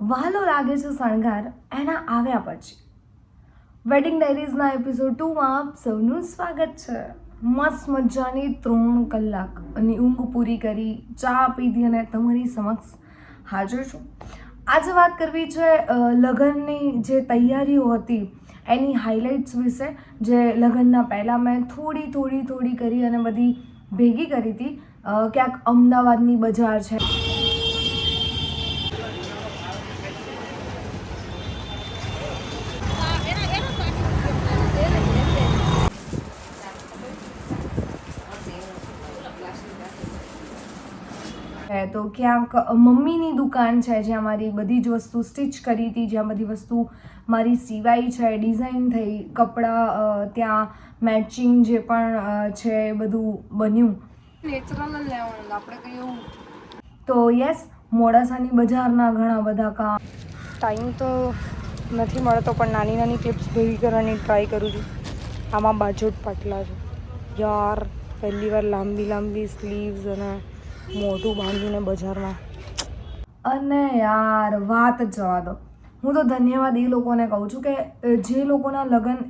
વહાલો લાગે છે શણગાર એના આવ્યા પછી. વેડિંગ ડાયરીઝના એપિસોડ 2માં આપ સૌનું સ્વાગત છે. મસ્ત મજાની 3 કલાક અને ઊંઘ પૂરી કરી, ચા પીધી અને તમારી સમક્ષ હાજર છું. આજે વાત કરવી છે લગ્નની જે તૈયારીઓ હતી એની હાઇલાઇટ્સ વિશે, જે લગ્નના પહેલાં મેં થોડી કરી અને બધી ભેગી કરી હતી. ક્યાંક અમદાવાદની બજાર છે, તો ક્યાંક મમ્મીની દુકાન છે જ્યાં મારી બધી જ વસ્તુ સ્ટિચ કરી હતી, જ્યાં બધી વસ્તુ મારી સિવાઈ છે, ડિઝાઇન થઈ, કપડાં ત્યાં મેચિંગ જે પણ છે એ બધું બન્યું. નેચરલ જ લેવાનું આપણે કંઈ એવું. તો યસ, મોડાસાની બજારના ઘણા બધા કામ. ટાઈમ તો નથી મળતો પણ નાની નાની ક્લિપ્સ ભેગી કરવાની ટ્રાય કરું છું. આમાં બાજોટ પાટલા છે યાર, પહેલી વાર લાંબી સ્લીવ્સ અને મોઢું બાંધીને બજારમાં. અને યાર વાત જ જવા દો. હું તો ધન્યવાદ એ લોકોને કહું છું કે જે લોકોના લગ્ન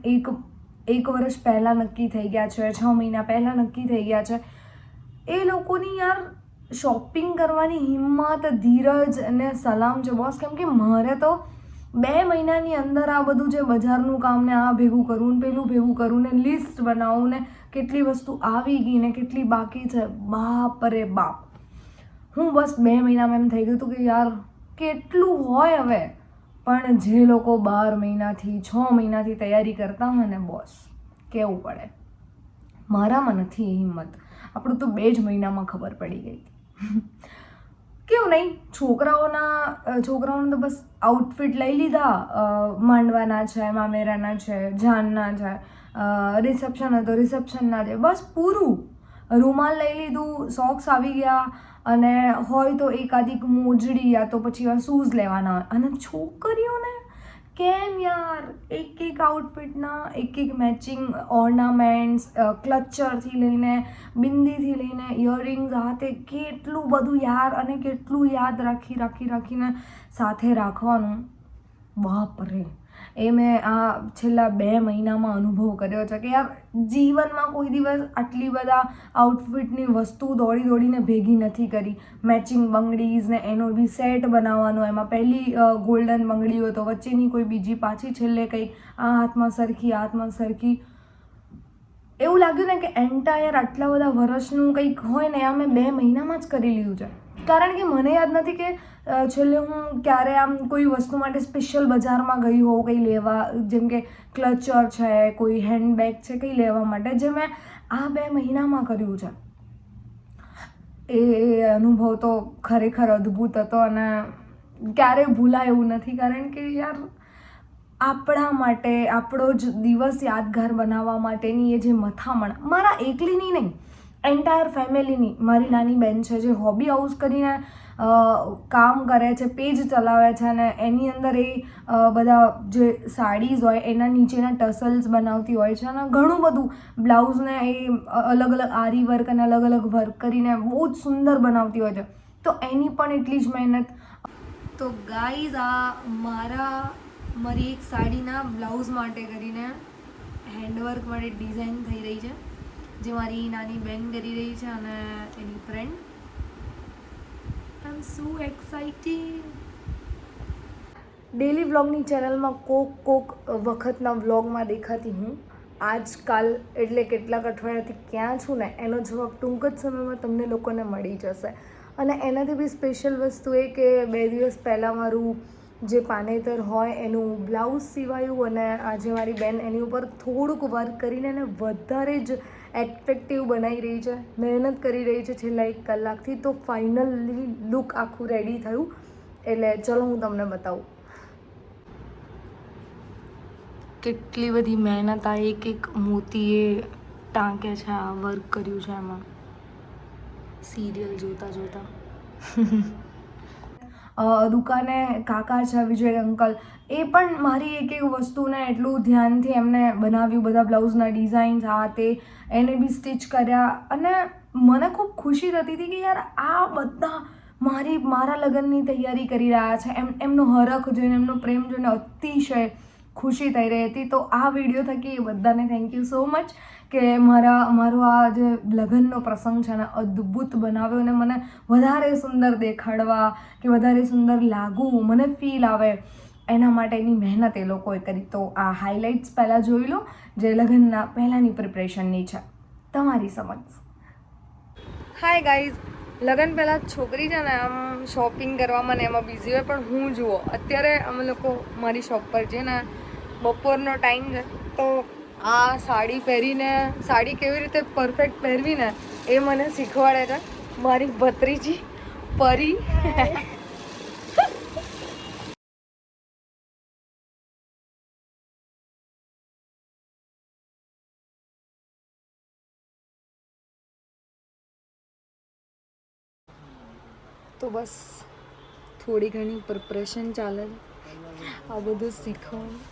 એક વર્ષ પહેલાં નક્કી થઈ ગયા છે, 6 મહિના પહેલાં નક્કી થઈ ગયા છે, એ લોકોની યાર શોપિંગ કરવાની હિંમત, ધીરજ અને સલામ છે બોસ. કેમ કે મારે તો 2 મહિનાની અંદર આ બધું જે બજારનું કામ ને આ ભેગું કરવું ને પેલું ભેગું કરવું ને લિસ્ટ બનાવવું ને કેટલી વસ્તુ આવી ગઈ ને કેટલી બાકી છે, બાપ રે બાપ. હું બસ 2 મહિનામાં એમ થઈ ગયું હતું કે યાર કેટલું હોય હવે. પણ જે લોકો 12 મહિનાથી 6 મહિનાથી તૈયારી કરતા હોય ને બોસ, કહેવું પડે, મારામાં નથી એ હિંમત. આપણું તો 2 જ મહિનામાં ખબર પડી ગઈ હતી. કેવું નહીં, છોકરાઓને તો બસ આઉટફિટ લઈ લીધા, માંડવાના છે, મામેરાના છે, જાનના છે, રિસેપ્શન હતો રિસેપ્શનના છે, બસ પૂરું. રૂમાલ લઈ લીધું, સોક્સ આવી ગયા, અને હોય તો એકાદીક મોજડી યા તો પછી શૂઝ લેવાના હોય. અને છોકરીઓને કેમ યાર એક આઉટફિટના એક મેચિંગ ઓર્નામેન્ટ્સ, ક્લચરથી લઈને બિંદીથી લઈને ઇયરિંગ્સ, હાથે કેટલું બધું યાર, અને કેટલું યાદ રાખીને સાથે રાખવાનું, બાપ રે. એ મેં આ છેલ્લા 2 મહિનામાં અનુભવ કર્યો છે કે યાર જીવનમાં કોઈ દિવસ આટલી બધા આઉટફિટની વસ્તુ દોડીને ભેગી નથી કરી. મેચિંગ બંગડીઝ ને એનો બી સેટ બનાવવાનો, એમાં પહેલી ગોલ્ડન બંગડી હોય તો વચ્ચેની કોઈ બીજી, પાછી છેલ્લે કંઈક, આ હાથમાં સરખી. એવું લાગ્યું ને કે એન્ટાયર આટલા બધા વર્ષનું કંઈક હોય ને આ મેં 2 મહિનામાં જ કરી લીધું છે. કારણ કે મને યાદ નથી કે છેલ્લે હું ક્યારે આમ કોઈ વસ્તુ માટે સ્પેશિયલ બજારમાં ગઈ હોઉં કંઈ લેવા, જેમ કે ક્લચર છે, કોઈ હેન્ડબેગ છે, કંઈ લેવા માટે, જે મેં આ 2 મહિનામાં કર્યું છે. એ અનુભવ તો ખરેખર અદ્ભુત હતો અને ક્યારેય ભૂલાય એવું નથી. કારણ કે યાર આપણા માટે, આપણો જ દિવસ યાદગાર બનાવવા માટેની એ જે મથામણ, મારા એકલીની નહીં, એન્ટાયર ફેમિલીની. મારી નાની બેન છે જે હોબી હાઉસ કરીને કામ કરે છે, પેજ ચલાવે છે, અને એની અંદર એ બધા જે સાડીઝ હોય એના નીચેના ટસલ્સ બનાવતી હોય છે, અને ઘણું બધું બ્લાઉઝને એ અલગ આરી વર્ક અને અલગ વર્ક કરીને બહુ જ સુંદર બનાવતી હોય છે. તો એની પણ એટલી જ મહેનત. તો ગાઈઝ, આ મારી એક સાડીના બ્લાઉઝ માટે કરીને હેન્ડવર્ક માટે ડિઝાઇન થઈ રહી છે, જે મારી નાની બેન કરી રહી છે અને એની ફ્રેન્ડ. આઈ એમ સો એક્સાઇટેડ. ડેલી વ્લોગની ચેનલમાં કોક વખતના વ્લોગમાં દેખાતી હું આજકાલ એટલે કેટલાક અઠવાડિયાથી ક્યાં છું ને એનો જવાબ ટૂંક જ સમયમાં તમને લોકોને મળી જશે. અને એનાથી બી સ્પેશિયલ વસ્તુ એ કે 2 દિવસ પહેલાં મારું જે પાનેતર હોય એનું બ્લાઉઝ સિવાયું, અને આજે મારી બેન એની ઉપર થોડુંક વર્ક કરીને એને વધારે જ એટ્રેક્ટિવ બનાવી રહી છે, મહેનત કરી રહી છે છેલ્લા 1 કલાકથી. તો ફાઇનલી લુક આખું રેડી થયું. એટલે ચલો હું તમને બતાવું કેટલી બધી મહેનત આ એક મોતીએ ટાંકે છે, આ વર્ક કર્યું છે એમાં, સિરિયલ જોતા. દુકાને કાકા છે વિજય અંકલ, એ પણ મારી એક વસ્તુને એટલું ધ્યાનથી એમને બનાવ્યું, બધા બ્લાઉઝના ડિઝાઇન્સ આ તે એને બી સ્ટિચ કર્યા. અને મને ખૂબ ખુશી થતી હતી કે યાર આ બધા મારા લગ્નની તૈયારી કરી રહ્યા છે, એમનો હરખ જોઈને, એમનો પ્રેમ જોઈને અતિશય ખુશી થઈ રહી હતી. તો આ વિડીયો થકી એ બધાને થેન્ક યુ સો મચ કે મારો આ જે લગ્નનો પ્રસંગ છે ને અદ્ભુત બનાવ્યો અને મને વધારે સુંદર દેખાડવા કે વધારે સુંદર લાગવું, મને ફીલ આવે એના માટેની મહેનત એ લોકોએ કરી. તો આ હાઇલાઇટ્સ પહેલાં જોઈ લો જે લગ્નના પહેલાંની પ્રિપરેશનની છે તમારી સમજ. હાય ગાઈઝ, લગ્ન પહેલાં છોકરી છે ને આમ શોપિંગ કરવામાં ને એમાં બિઝી હોય, પણ હું જુઓ અત્યારે અમે લોકો મારી શોપ પર છે ને બપોરનો ટાઈમ છે તો આ સાડી પહેરીને સાડી કેવી રીતે પરફેક્ટ પહેરવી ને એ મને શીખવાડે છે મારી ભત્રીજી પરી. તો બસ થોડી ઘણી પ્રિપરેશન ચાલે છે, આ બધું શીખવાનું.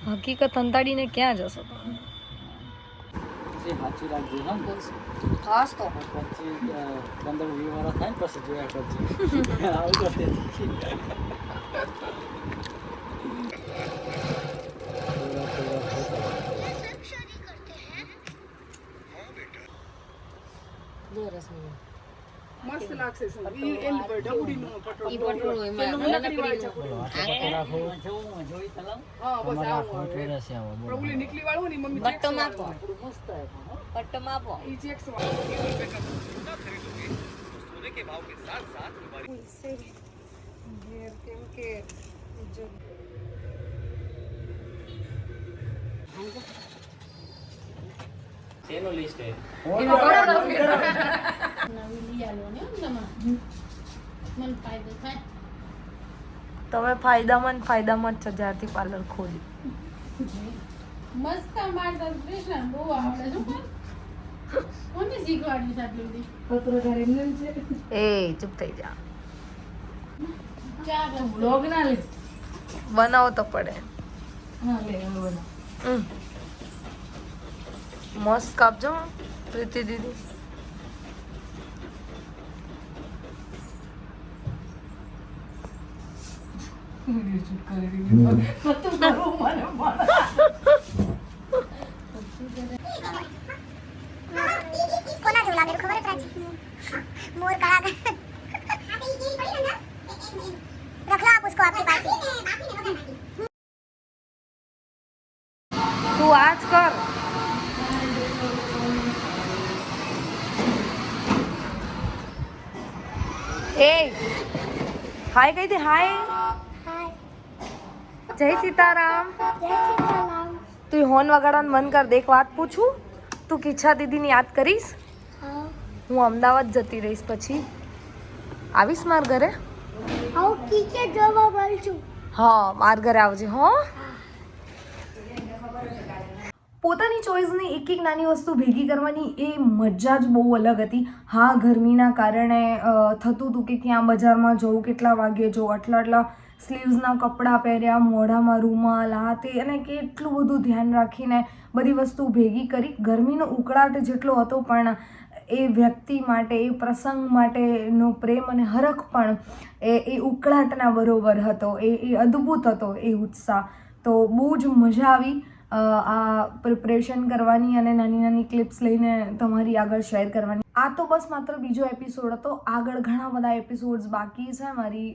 હકીકત અંતાડીને ક્યાં જશો તમે? ખાસ તો 15-20 વર્ષ થાય પછી જોયા કરજો. આવું કરશે. મસ્ત લાગશે. ઈ એન્ડ પર ઢબુડીનો પટોળો. ઈ પટોળો એમાં નનકડીનો જોઈ તલાવ. હા બસ આવું હવે. પ્રભુલી નીકળી વાળું ને મમ્મી બટ્ટો માપો. મસ્ત है. પટ્ટો માપો. ઈ ચેક્સ કેમ કે તેનો લિસ્ટ है. નવી લઈ આલો ને તમારે. મને ફાયદો થાય. તમે ફાયદામાં જ જ્યારથી પાર્લર ખોલી. મસ્ત મારતા કૃષ્ણ બહુ આવડે છે પણ કોને શીખવાડ્યું છે આટલું બધી? એ ચૂપ થઈ જા, ચાર બ્લોગ ના લે. બનાવો તો પડે. હા લે હવે. મસ્ત કાપજો પ્રીતિ દીદી. વિડિયો શૂટ કરી દીધું. તો મારું મને કોના જેવું લાગે ખબર છે? मोर कड़ा रख लो आप उसको आपके पास તું આજ કર. એ હાય કહી દે. હાય, જય સીતારામ. તું હોર્ન વગાડવાનું મન કર દે. એક વાત પૂછું, તું કિચ્છા દીદીને યાદ કરીશ? હું અમદાવાદ જતી રહીશ, પછી આવીશ માર ઘરે? હા, માર ઘરે આવજે. હો, પોતાની ચોઈસની એક એક નાની વસ્તુ ભેગી કરવાની એ મજા જ બહુ અલગ હતી. હા, ગરમીના કારણે થતું હતું કે ક્યાં બજારમાં જવું, કેટલા વાગે જવું, આટલા સ્લીવ્સના કપડાં પહેર્યા, મોઢામાં રૂમાલ, આ તે, અને કેટલું બધું ધ્યાન રાખીને બધી વસ્તુ ભેગી કરી. ગરમીનો ઉકળાટ જેટલો હતો પણ એ વ્યક્તિ માટે, એ પ્રસંગ માટેનો પ્રેમ અને હરખ પણ એ ઉકળાટના બરોબર હતો. એ અદ્ભુત હતો એ ઉત્સાહ. તો બહુ જ મજા આવી આ પ્રિપરેશન કરવાની અને નાની નાની ક્લિપ્સ લઈને તમારી આગળ શેર કરવાની. આ તો બસ માત્ર બીજો એપિસોડ હતો. આગળ ઘણા બધા એપિસોડ્સ બાકી છે. મારી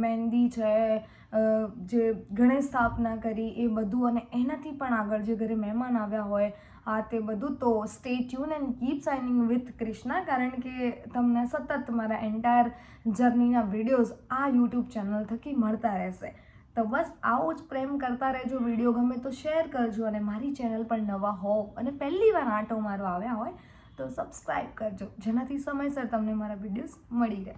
મહેંદી છે, જે ગણેશ સ્થાપના કરી એ બધું, અને એનાથી પણ આગળ જે ઘરે મહેમાન આવ્યા હોય આ તે બધું. તો stay tune and keep signing with Krishna, કારણ કે તમને સતત મારા એન્ટાયર જર્નીના વિડીયોઝ આ યુટ્યુબ ચેનલ થકી મળતા રહેશે. તો બસ આવો જ પ્રેમ કરતા રહેજો. વિડીયો ગમે તો શેર કરજો, અને મારી ચેનલ પર નવા હોવ અને પહેલી વાર આંટો મારવા આવ્યા હોય તો સબસ્ક્રાઈબ કરજો, જેનાથી સમયસર તમને મારા વિડીયોઝ મળી રહે.